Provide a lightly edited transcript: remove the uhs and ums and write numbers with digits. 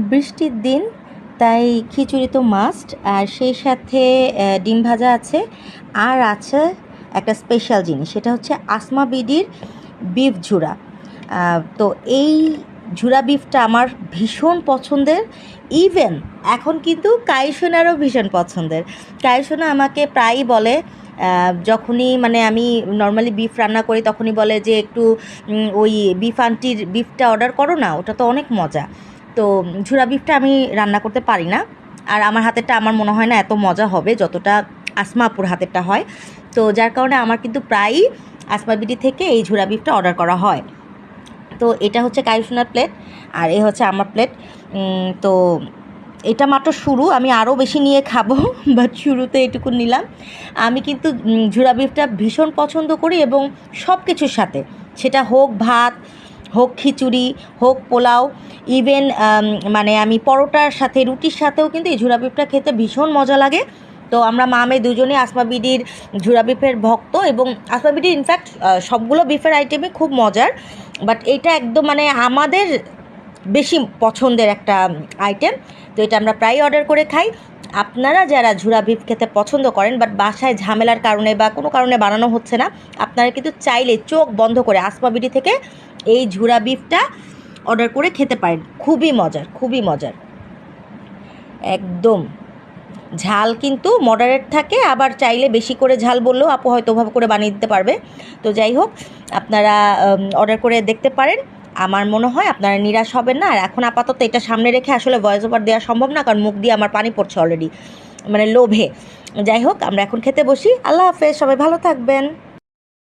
বৃষ্টির দিন, তাই খিচুড়ি তো মাস্ট। আর সেই সাথে ডিম ভাজা আছে, আর আছে একটা স্পেশাল জিনিস, সেটা হচ্ছে আসমা বিডির বিফ ঝুরা। তো এই ঝুরা বিফটা আমার ভীষণ পছন্দের। ইভেন এখন কিন্তু কাইসোনারও ভীষণ পছন্দের। কাইসোনা আমাকে প্রায়ই বলে, যখনই মানে আমি নর্মালি বিফ রান্না করি তখনই বলে যে একটু ওই বিফ আন্টির বিফটা অর্ডার করো না, ওটা তো অনেক মজা। তো ঝুরা বিফটা আমি রান্না করতে পারি না, আর আমার হাতেরটা আমার মনে হয় না এত মজা হবে যতটা আসমা আপুর হাতেরটা হয়। তো যার কারণে আমার কিন্তু প্রায়ই আসমা বিডি থেকে এই ঝুরা বিফটা অর্ডার করা হয়। তো এটা হচ্ছে কাইসোনার প্লেট, আর এ হচ্ছে আমার প্লেট। তো এটা মাত্র শুরু, আমি আরও বেশি নিয়ে খাবো, বাট শুরুতে এটুকু নিলাম। আমি কিন্তু ঝুরা বিফটা ভীষণ পছন্দ করি, এবং সব কিছুর সাথে, সেটা হোক ভাত, হোক খিচুড়ি, হোক পোলাও, ইভেন মানে আমি পরোটার সাথে, রুটির সাথেও কিন্তু এই ঝুরা বিফটা খেতে ভীষণ মজা লাগে। তো আমরা মা মেয়ে দুজনেই আসমা বিডির ঝুরা বিফের ভক্ত, এবং আসমা বিডির ইনফ্যাক্ট সবগুলো বিফের আইটেমই খুব মজার, বাট এটা একদম মানে আমাদের বেশি পছন্দের একটা আইটেম। তো এটা আমরা প্রায় অর্ডার করে খাই। আপনারা যারা ঝুরা বিফ খেতে পছন্দ করেন বাট বাসায় ঝামেলার কারণে বা কোনো কারণে বানানো হচ্ছে না, আপনারা কিন্তু চাইলে চোখ বন্ধ করে আসমা বিডি থেকে এই ঝুরা বিফটা অর্ডার করে খেতে পারেন। খুবই মজার, খুবই মজার, একদম। ঝাল কিন্তু মডারেট থাকে, আবার চাইলে বেশি করে ঝাল বললেও আপু হয়তো ওভাবে করে বানিয়ে দিতে পারবে। তো যাই হোক, আপনারা অর্ডার করে দেখতে পারেন। আমার মনে হয় আপনারা নিরাশ হবেন না। আর এখন আপাতত এটা সামনে রেখে আসলে ভয়েস ওভার দেওয়া সম্ভব না, কারণ মুখ দিয়ে আমার পানি পড়ছে অলরেডি, মানে লোভে। যাই হোক, আমরা এখন খেতে বসি। আল্লাহ হাফেজ, সবাই ভালো থাকবেন।